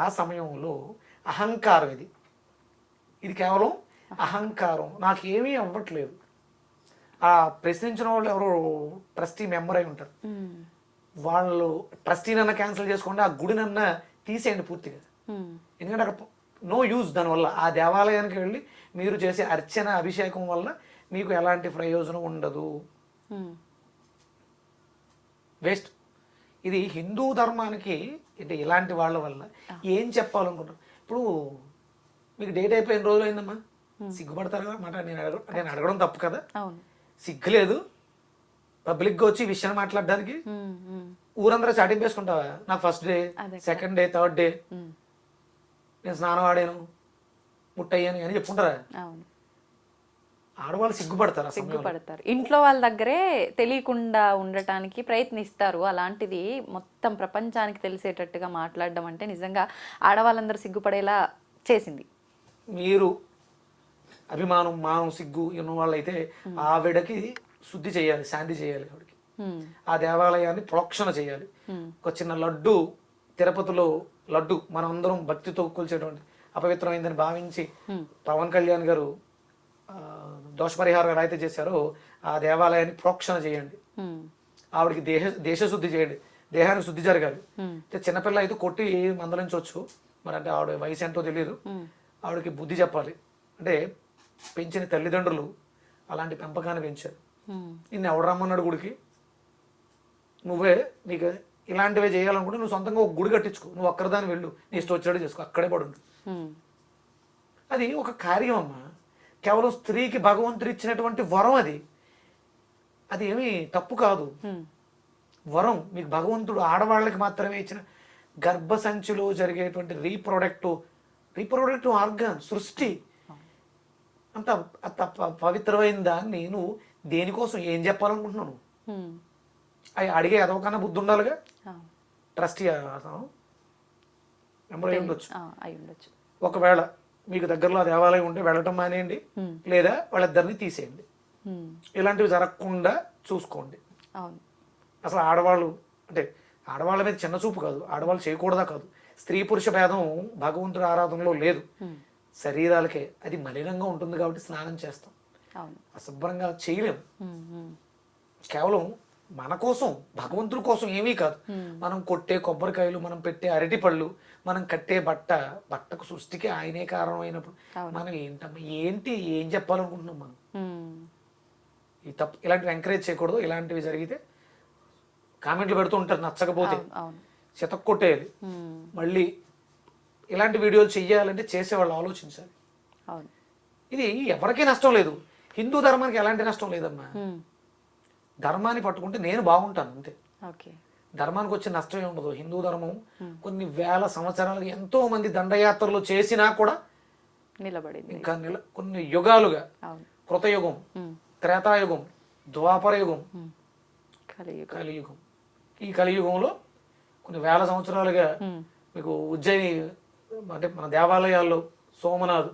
ఆ సమయంలో అహంకారం, ఇది కేవలం అహంకారం, నాకేమీ అవ్వట్లేదు. ఆ ప్రశ్నించిన వాళ్ళు ఎవరో ట్రస్టీ మెంబర్ అయి ఉంటారు. వాళ్ళు ట్రస్టీనన్నా క్యాన్సిల్ చేసుకోండి, ఆ గుడినన్నా తీసేయండి పూర్తిగా. ఎందుకంటే అక్కడ నో యూజ్ దానివల్ల. ఆ దేవాలయానికి వెళ్ళి మీరు చేసే అర్చన అభిషేకం వల్ల మీకు ఎలాంటి ప్రయోజనం ఉండదు, వేస్ట్. ఇది హిందూ ధర్మానికి అంటే ఇలాంటి వాళ్ళ వల్ల ఏం చెప్పాలనుకుంటున్నాం. ఇప్పుడు మీకు డేట్ అయిపోయిన రోజులు అయిందమ్మా, సిగ్గుపడతారు కదా మాట. నేను అడగడం తప్పు కదా, సిగ్గు లేదు పబ్లిక్గా వచ్చి ఈ విషయాన్ని మాట్లాడడానికి. ఊరందరూ చాటింపు వేసుకుంటావా, నాకు first day, second day, third day నేను స్నానం ఆడాను, ముట్టయ్యాను అని చెప్పుకుంటారా? ఆడవాళ్ళు సిగ్గుపడతారు. ఇంట్లో వాళ్ళ దగ్గరే తెలియకుండా ఉండటానికి ప్రయత్నిస్తారు. అలాంటిది మొత్తం ప్రపంచానికి తెలిసేటట్టుగా మాట్లాడడం అంటే నిజంగా ఆడవాళ్ళందరూ సిగ్గుపడేలా చేసింది. మీరు అభిమానం, మానం, సిగ్గు ఉన్న వాళ్ళైతే ఆవిడకి శుద్ధి చేయాలి, శాంతి చేయాలి. ఆవిడకి ఆ దేవాలయాన్ని ప్రోక్షణ చేయాలి. ఒక చిన్న లడ్డు, తిరుపతిలో లడ్డు మనం అందరం భక్తితో కొలిచేటువంటి అపవిత్రమైందని భావించి పవన్ కళ్యాణ్ గారు దోషపరిహారం ఎలా అయితే చేశారో ఆ దేవాలయాన్ని ప్రోక్షణ చేయండి. ఆవిడకి దేశశుద్ధి చేయండి, దేహానికి శుద్ధి జరగాలి. చిన్నపిల్ల అయితే కొట్టి మందలించవచ్చు, మరి అంటే ఆవిడ వయసు ఎంతో తెలియదు. ఆవిడకి బుద్ధి చెప్పాలి. అంటే పెంచిన తల్లిదండ్రులు అలాంటి పెంపకాన్ని పెంచారు. నిన్ను ఎవడు రమ్మన్నాడు గుడికి? నువ్వే నీకు ఇలాంటివే చేయాలనుకుంటే నువ్వు సొంతంగా ఒక గుడి కట్టించుకో, నువ్వు ఒక్కరిదాన్ని వెళ్ళు, నీ ఇష్టం వచ్చాడు చేసుకో, అక్కడే పడుండు. అది ఒక కార్యం అమ్మా. కేవలం స్త్రీకి భగవంతుడు ఇచ్చినటువంటి వరం అది. అది ఏమి తప్పు కాదు, వరం. మీకు భగవంతుడు ఆడవాళ్ళకి మాత్రమే ఇచ్చిన గర్భసంచిలో జరిగేటువంటి రీప్రొడక్టివ్ ఆర్గాన్ సృష్టి. అంత అంత పవిత్రమైన దాన్ని నువ్వు దేనికోసం ఏం చెప్పాలనుకుంటున్నావు? అవి అడిగే ఎదవకన్నా బుద్ధి ఉండాలిగా. ట్రస్టీ అతను నెంబర్ అయి ఉండొచ్చు. ఒకవేళ మీకు దగ్గరలో దేవాలయం ఉంటే వెళ్ళటం మానేయండి, లేదా వాళ్ళిద్దరిని తీసేయండి. ఇలాంటివి జరగకుండా చూసుకోండి. అసలు ఆడవాళ్ళు అంటే ఆడవాళ్ళ మీద చిన్న చూపు కాదు, ఆడవాళ్ళు చేయకూడదా కాదు. స్త్రీ పురుష భేదం భగవంతుడి ఆరాధనలో లేదు. శరీరాలకే అది మలినంగా ఉంటుంది కాబట్టి స్నానం చేస్తాం, అశుభ్రంగా చేయలేము. కేవలం మన కోసం, భగవంతుడి కోసం ఏమీ కాదు. మనం కొట్టే కొబ్బరికాయలు, మనం పెట్టే అరటి పళ్ళు, మనం కట్టే బట్టకు సృష్టికి ఆయనే కారణం అయినప్పుడు మనం ఏంటి ఏం చెప్పాలనుకుంటున్నాం మనం? ఈ తప్పు ఇలాంటివి ఎంకరేజ్ చేయకూడదు. ఇలాంటివి జరిగితే కామెంట్లు పెడుతూ ఉంటారు, నచ్చకపోతే చెతక్ కొట్టేయాలి. మళ్ళీ ఇలాంటి వీడియోలు చెయ్యాలంటే చేసేవాళ్ళు ఆలోచించాలి. ఇది ఎవరికీ నష్టం లేదు, హిందూ ధర్మానికి ఎలాంటి నష్టం లేదమ్మా. ధర్మాన్ని పట్టుకుంటే నేను బాగుంటాను అంతే. ధర్మానికి వచ్చే నష్టమే ఉండదు. హిందూ ధర్మం కొన్ని వేల సంవత్సరాలుగా ఎంతో మంది దండయాత్రలు చేసినా కూడా నిలబడింది. ఇంకా కొన్ని యుగాలుగా, కృతయుగం, త్రేతాయుగం, ద్వాపరయుగం, కలియుగం. ఈ కలియుగంలో కొన్ని వేల సంవత్సరాలుగా మీకు ఉజ్జయిని అంటే మన దేవాలయాల్లో సోమనాథ్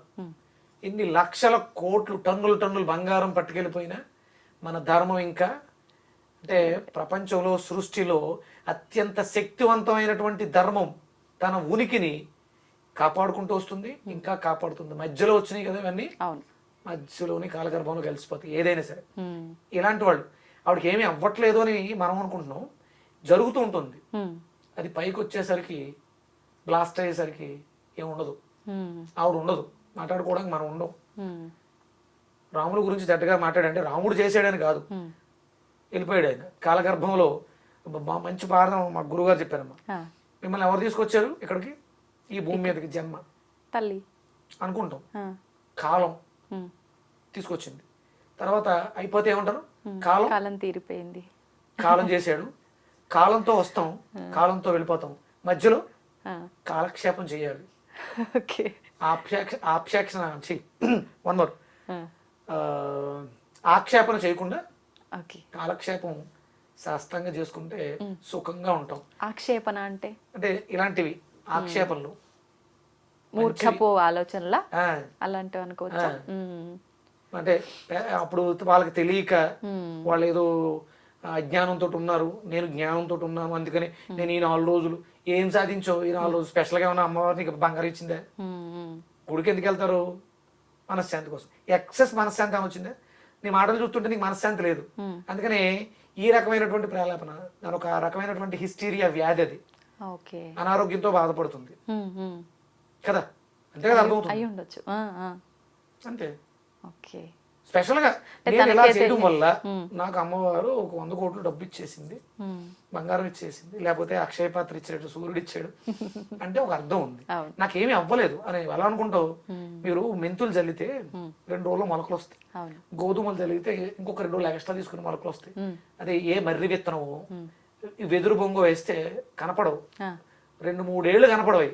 ఇన్ని లక్షల కోట్లు టన్నులు బంగారం పట్టుకెళ్ళిపోయినా మన ధర్మం ఇంకా అంటే ప్రపంచంలో సృష్టిలో అత్యంత శక్తివంతమైనటువంటి ధర్మం తన ఉనికిని కాపాడుకుంటూ వస్తుంది, ఇంకా కాపాడుతుంది. మధ్యలో వచ్చినాయి కదా ఇవన్నీ, మధ్యలోని కాలగర్భంలో కలిసిపోతాయి ఏదైనా సరే. ఇలాంటి వాళ్ళు ఆవిడకి ఏమీ అవ్వట్లేదు అని మనం అనుకుంటున్నాం, జరుగుతూ ఉంటుంది. అది పైకి వచ్చేసరికి బ్లాస్ట్ అయ్యేసరికి ఏముండదు, ఆవిడ ఉండదు, మాట్లాడుకోవడానికి మనం ఉండవు. రాముడి గురించి చెడ్డగా మాట్లాడంటే రాముడు చేసాడని కాదు, వెళ్ళిపోయాడు ఆయన కాలగర్భంలో. మంచి పాఠం మా గురువుగారు చెప్పారమ్మా. మిమ్మల్ని ఎవరు తీసుకొచ్చారు ఇక్కడికి, ఈ భూమి మీదకి? జన్మ తల్లి అనుకుంటాం, కాలం తీసుకొచ్చింది. తర్వాత అయిపోతే ఏమంటారు, కాలం తీరిపోయింది. కాలం చేశాడు, కాలంతో వస్తాం, కాలంతో వెళ్ళిపోతాం, మధ్యలో కాలక్షేపం చేయాలి. ఆక్షేపణ చేయకుండా కాలక్షేపం శాస్త్రంగా చేసుకుంటే సుఖంగా ఉంటాం. ఆక్షేపణ అంటే అంటే ఇలాంటివి ఆక్షేపణలు, మూర్ఖపు ఆలోచనలా అలాంటివి అనుకోవచ్చు. అంటే అప్పుడు వాళ్ళకి తెలియక వాళ్ళు ఏదో అజ్ఞానంతో ఉన్నారు, నేను జ్ఞానంతో ఉన్నాను, అందుకని నేను ఈ 4 రోజులు ఏం సాధించో, ఈ 4 రోజులు స్పెషల్గా ఏమన్నా అమ్మవారిని బంగారం ఇచ్చిందే? గుడికి ఎందుకు వెళ్తారు? మనశ్శాంతి కోసం. ఎక్సెస్ మనశ్శాంతి అని వచ్చిందే? నీ మాటలు చూస్తుంటే నీకు మనశ్శాంతి లేదు, అందుకని ఈ రకమైనటువంటి ప్రేలాపన, దాని ఒక రకమైనటువంటి హిస్టీరియా వ్యాధి, అది అనారోగ్యంతో బాధపడుతుంది కదా, అంతే కదా, అర్థమవుతుంది అంతే. స్పెషల్ గా నేను ఇలా చేయడం వల్ల నాకు అమ్మవారు ఒక 100 కోట్లు డబ్బు ఇచ్చేసింది, బంగారం ఇచ్చేసింది, లేకపోతే అక్షయ పాత్ర ఇచ్చాడు, సూర్యుడు ఇచ్చాడు అంటే ఒక అర్థం ఉంది. నాకేమీ అవ్వలేదు అని ఎలా అనుకుంటావు? మీరు మెంతులు జల్లితే 2 రోజుల్లో మొలకలు వస్తాయి, గోధుమలు జల్లితే ఇంకొక 2 రోజులు ఎక్స్ట్రా తీసుకుని మొలకలు వస్తాయి. అదే ఏ మర్రి విత్తనమో వెదురు బొంగు వేస్తే కనపడవు, 2-3 ఏళ్ళు కనపడవు,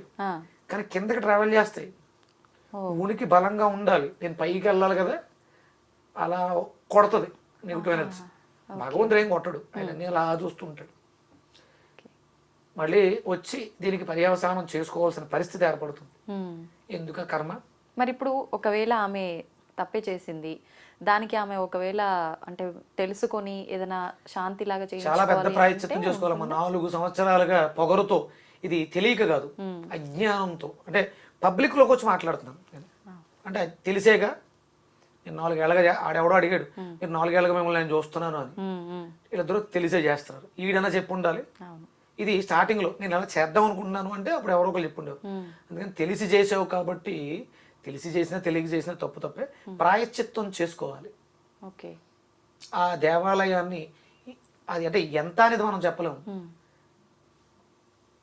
కానీ కిందకి ట్రావెల్ చేస్తాయి. ఉనికి బలంగా ఉండాలి, నేను పైకి వెళ్ళాలి కదా, అలా కొడుతుంది నెగిటివ్ ఎనర్జీ. భగవంతుడు ఏం కొట్టడు, ఆయన అన్ని అలా చూస్తుంటాడు. మళ్ళీ వచ్చి దీనికి పర్యవసానం చేసుకోవాల్సిన పరిస్థితి ఏర్పడుతుంది. ఎందుక కర్మ. మరి ఇప్పుడు ఒకవేళ ఆమె తప్పే చేసింది, దానికి ఆమె ఒకవేళ అంటే తెలుసుకొని ఏదైనా శాంతి లాగా చాలా పెద్ద ప్రాయశ్చిత్తం చేసుకోవాలమ్మా. 4 సంవత్సరాలుగా పొగరుతో, ఇది తెలియక కాదు అజ్ఞానంతో, అంటే పబ్లిక్ లోకి వచ్చి మాట్లాడుతున్నాను నేను, అంటే తెలిసేగా. నేను 4 ఏళ్ళగా ఆడెవడో అడిగాడు, మీరు 4 ఏళ్ళగా మిమ్మల్ని నేను చూస్తున్నాను అని. వీళ్ళిద్దరూ తెలిసే చేస్తున్నారు. ఈడన్నా చెప్పు ఉండాలి. ఇది స్టార్టింగ్ లో నేను అలా చేద్దాం అనుకుంటున్నాను అంటే అప్పుడు ఎవరో ఒకరు చెప్పుండేవారు. అందుకని తెలిసి చేసావు కాబట్టి, తెలిసి చేసినా తెలియక చేసినా తప్పే, ప్రాయశ్చిత్తం చేసుకోవాలి. ఆ దేవాలయాన్ని అది అంటే ఎంత అనేది మనం చెప్పలేము.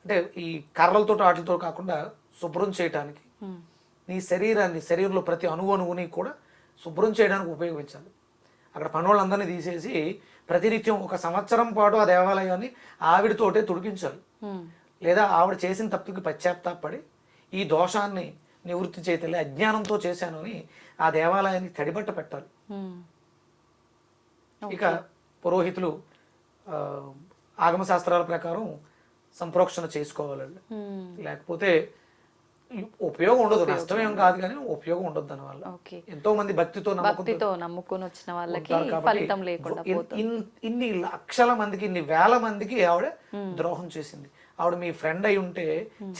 అంటే ఈ కర్రలతో వాటితో కాకుండా శుభ్రం చేయడానికి, నీ శరీరాన్ని, శరీరంలో ప్రతి అణువుని కూడా శుభ్రం చేయడానికి ఉపయోగించాలి. అక్కడ పనులందరినీ తీసేసి ప్రతినిత్యం 1 సంవత్సరం పాటు ఆ దేవాలయాన్ని ఆవిడతోటే తుడిపించాలి. లేదా ఆవిడ చేసిన తప్పుకి పశ్చాత్తాపడి ఈ దోషాన్ని నివృత్తి చేయతలే, అజ్ఞానంతో చేశాను అని ఆ దేవాలయానికి తడిబట్ట పెట్టాలి. ఇక పురోహితులు ఆగమ శాస్త్రాల ప్రకారం సంప్రోక్షణ చేసుకోవాలి. లేకపోతే ఉపయోగం ఉండదు, నష్టమేం కాదు కానీ ఉపయోగం ఉండదు దాని వల్ల. ఎంతో మంది భక్తితో నమ్ముకుని వచ్చిన వాళ్ళకి ఫలితం లేకుండా ఇన్ని లక్షల మందికి, ఇన్ని వేల మందికి ఆవిడ ద్రోహం చేసింది. ఆవిడ మీ ఫ్రెండ్ అయి ఉంటే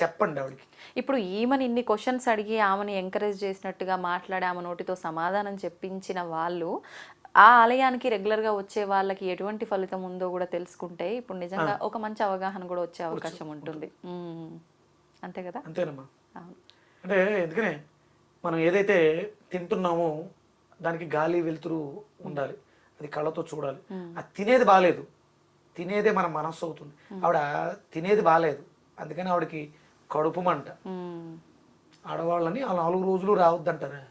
చెప్పండి ఆవిడకి. ఇప్పుడు ఈమెను ఇన్ని క్వశ్చన్స్ అడిగి ఆమెను ఎంకరేజ్ చేసినట్టుగా మాట్లాడి ఆమె నోటితో సమాధానం చెప్పించిన వాళ్ళు ఆ ఆలయానికి రెగ్యులర్ గా వచ్చే వాళ్ళకి ఎటువంటి ఫలితం ఉందో కూడా తెలుసుకుంటే ఇప్పుడు నిజంగా ఒక మంచి అవగాహన కూడా వచ్చే అవకాశం ఉంటుంది. అంతే కదా? అంతేనమ్మా. అంటే ఎందుకనే మనం ఏదైతే తింటున్నామో దానికి గాలి వెలుతురు ఉండాలి, అది కళ్ళతో చూడాలి. అది తినేది బాగాలేదు, తినేదే మన మనస్సు అవుతుంది. ఆవిడ తినేది బాగాలేదు, అందుకని ఆవిడకి కడుపు మంట. ఆడవాళ్ళని ఆ 4 రోజులు రావద్దంటారా?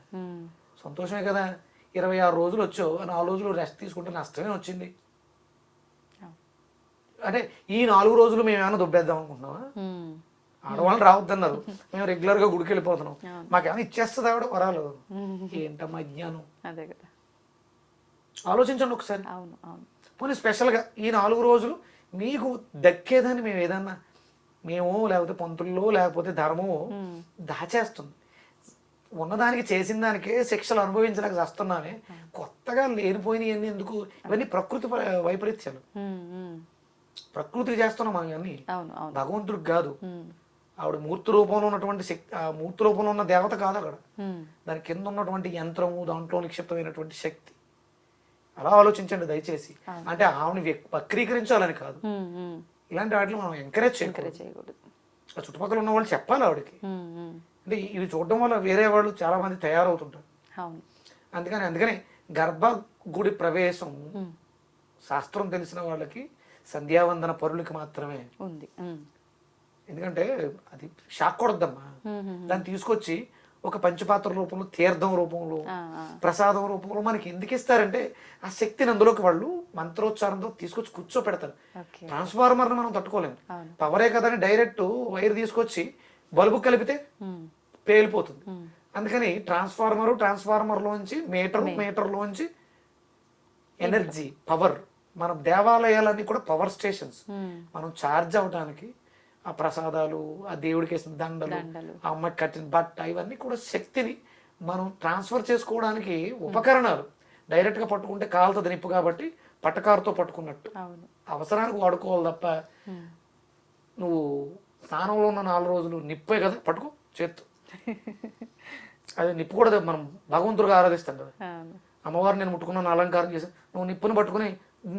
సంతోషమే కదా. 26 రోజులు వచ్చావు, 4 రోజులు రెస్ట్ తీసుకుంటే నష్టమే వచ్చింది. అంటే ఈ 4 రోజులు మేము ఏమైనా దుబ్బేద్దాం అనుకుంటున్నావా? ఆడవాళ్ళు రావద్దన్నారు, మేము రెగ్యులర్ గా గుడికి వెళ్ళిపోతున్నాం, మాకేమైనా ఇచ్చేస్తుంది ఆవిడ వరాలు. ఏంటమ్మా అజ్ఞానం. అదే కదా, ఆలోచించండి ఒకసారి. పోనీ స్పెషల్గా ఈ 4 రోజులు మీకు దక్కేదని మేము ఏదన్నా మేము లేకపోతే పంతుల్లో లేకపోతే ధర్మమో దాచేస్తుంది. ఉన్నదానికి చేసిన దానికే శిక్షలు అనుభవించలేక వస్తున్నామే, కొత్తగా లేనిపోయినవన్నీ ఎందుకు? ఇవన్నీ ప్రకృతి వైపరీత్యాలు, ప్రకృతికి చేస్తున్నాం మనం ఇవన్నీ, భగవంతుడికి కాదు. ఆవిడ మూర్తి రూపంలో ఉన్నటువంటి శక్తి, ఆ మూర్తి రూపంలో ఉన్న దేవత కాదు అక్కడ, దాని కింద ఉన్నటువంటి యంత్రము, దాంట్లో నిక్షిప్తమైనటువంటి శక్తి. అలా ఆలోచించండి దయచేసి. అంటే ఆవిడని వక్రీకరించాలని కాదు, ఇలాంటి వాటిని మనం ఎంకరేజ్ చేయకూడదు. ఆ చుట్టుపక్కల ఉన్న వాళ్ళు చెప్పాలి ఆవిడకి. అంటే ఇవి చూడడం వల్ల వేరే వాళ్ళు చాలా మంది తయారవుతుంటారు. అందుకని గర్భగుడి ప్రవేశం శాస్త్రం తెలిసిన వాళ్ళకి, సంధ్యావందన పరులకి మాత్రమే ఉంది. ఎందుకంటే అది షాక్ కొడద్దమ్మా. దాన్ని తీసుకొచ్చి ఒక పంచపాత్ర రూపంలో, తీర్థం రూపంలో, ప్రసాదం రూపంలో మనకి ఎందుకు ఇస్తారంటే ఆ శక్తిని అందులోకి వాళ్ళు మంత్రోచ్చారంతో తీసుకొచ్చి కూర్చోపెడతారు. ట్రాన్స్ఫార్మర్ని మనం తట్టుకోలేము, పవరే కదా అని డైరెక్ట్ వైర్ తీసుకొచ్చి బల్బు కలిపితే పేలిపోతుంది. అందుకని ట్రాన్స్ఫార్మర్లోంచి మీటర్లోంచి ఎనర్జీ, పవర్. మన దేవాలయాలన్నీ కూడా పవర్ స్టేషన్స్. మనం ఛార్జ్ అవడానికి ఆ ప్రసాదాలు, ఆ దేవుడికి వేసిన దండలు, ఆ అమ్మకి కట్టిన బట్ట, ఇవన్నీ కూడా శక్తిని మనం ట్రాన్స్ఫర్ చేసుకోవడానికి ఉపకరణాలు. డైరెక్ట్ గా పట్టుకుంటే కాలుతుంది నిప్పు, కాబట్టి పట్టకారుతో పట్టుకున్నట్టు అవసరానికి వాడుకోవాలి తప్ప, నువ్వు స్నానంలో ఉన్న 4 రోజులు నిప్పే కదా పట్టుకో చేత్తు. అది నిప్పు కూడా మనం భగవంతుడిగా ఆరాధిస్తాం కదా. అమ్మవారిని నేను ముట్టుకున్నాను, అలంకారం చేశాను, నువ్వు నిప్పుని పట్టుకుని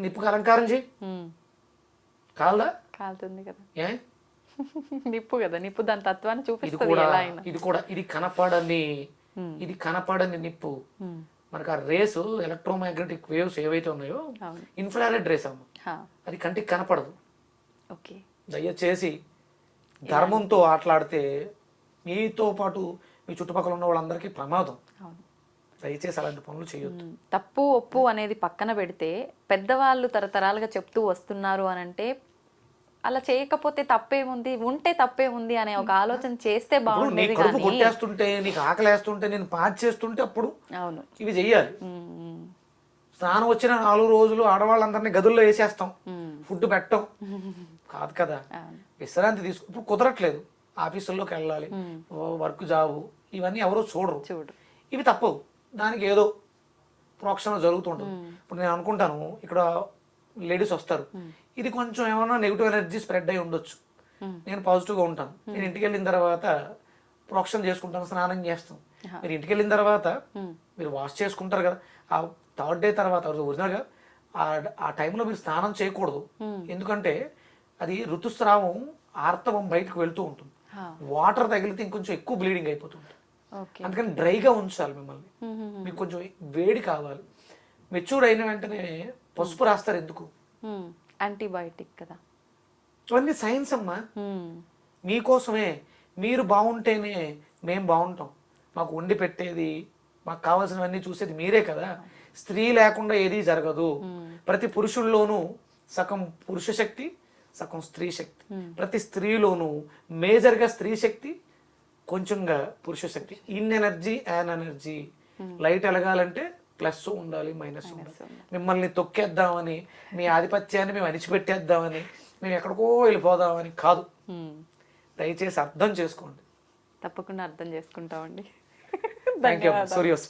నిప్పుకి అలంకారం చేయి, కాలదా? కాలుతుంది కదా. ఏ నిప్పు కదా, నిప్పు దాని తత్వాన్ని చూపిస్తుంది. ఇది కనపడని నిప్పు. మనకు ఆ రేస్, ఎలక్ట్రోమాగ్నెటిక్ వేవ్స్ ఏవైతే ఉన్నాయో, ఇన్ఫ్రారెడ్ రేస్ అమ్మ, అది కంటికి కనపడదు. దయచేసి ధర్మంతో ఆటలాడితే మీతో పాటు మీ చుట్టుపక్కల ఉన్న వాళ్ళందరికీ ప్రమాదం. దయచేసి అలాంటి పనులు చేయొద్దు. తప్పు ఒప్పు అనేది పక్కన పెడితే, పెద్దవాళ్ళు తరతరాలుగా చెప్తూ వస్తున్నారు అని అంటే అలా చేయకపోతే తప్పేముంది, ఉంటే తప్పేముంది అనే ఒక ఆలోచన చేస్తే బాగుంటుంది. కడుపు కొట్టేస్తుంటే, నీకు ఆకలి వేస్తుంటే, నేను పాచి చేస్తుంటే అప్పుడు ఇవి చెయ్యాలి. స్నానం వచ్చిన 4 రోజులు ఆడవాళ్ళందరినీ గదుల్లో వేసేస్తాం, ఫుడ్ పెట్టం కాదు కదా. విశ్రాంతి తీసుకు, ఇప్పుడు కుదరట్లేదు, ఆఫీసుల్లోకి వెళ్ళాలి, వర్క్, జాబు, ఇవన్నీ ఎవరో చూడరు. ఇవి తప్పవు. దానికి ఏదో ప్రోక్షణ జరుగుతుంటుంది. ఇప్పుడు నేను అనుకుంటాను, ఇక్కడ లేడీస్ వస్తారు, ఇది కొంచెం ఏమన్నా నెగిటివ్ ఎనర్జీ స్ప్రెడ్ అయి ఉండొచ్చు, నేను పాజిటివ్గా ఉంటాను. నేను ఇంటికి వెళ్ళిన తర్వాత ప్రోక్షణ చేసుకుంటాను, స్నానం చేస్తాం. మీరు ఇంటికి వెళ్ళిన తర్వాత మీరు వాష్ చేసుకుంటారు కదా, ఆ 3rd డే తర్వాత ఒరిజినల్గా ఆ టైంలో మీరు స్నానం చేయకూడదు. ఎందుకంటే అది ఋతుస్రావం, ఆర్తవం బయటకు వెళ్తూ ఉంటుంది, వాటర్ తగిలితే ఇంకొంచెం ఎక్కువ బ్లీడింగ్ అయిపోతుంది. అందుకని డ్రైగా ఉంచాలి మిమ్మల్ని. మీకు కొంచెం వేడి కావాలి. మెచ్యూర్ అయిన వెంటనే పసుపు రాస్తారు, ఎందుకు? యాంటీబయాటిక్ కదా. ఇవన్నీ సైన్స్ అమ్మా, మీకోసమే. మీరు బాగుంటేనే మేము బాగుంటాం. మాకు వండి పెట్టేది, మాకు కావాల్సినవన్నీ చూసేది మీరే కదా. స్త్రీ లేకుండా ఏదీ జరగదు. ప్రతి పురుషుల్లోనూ సగం పురుష శక్తి, సగం స్త్రీ శక్తి. ప్రతి స్త్రీలోనూ మేజర్గా స్త్రీ శక్తి, కొంచెంగా పురుష శక్తి. Yin energy yang energy. Light ఎలగాలంటే ప్లస్ ఉండాలి, మైనస్ ఉండాలి. మిమ్మల్ని తొక్కేద్దామని, మీ ఆధిపత్యాన్ని మేము అణిచిపెట్టేద్దామని, మేము ఎక్కడికో వెళ్ళిపోదామని కాదు. దయచేసి అర్థం చేసుకోండి. తప్పకుండా అర్థం చేసుకుంటామండి. Thank you. సూర్యోస్.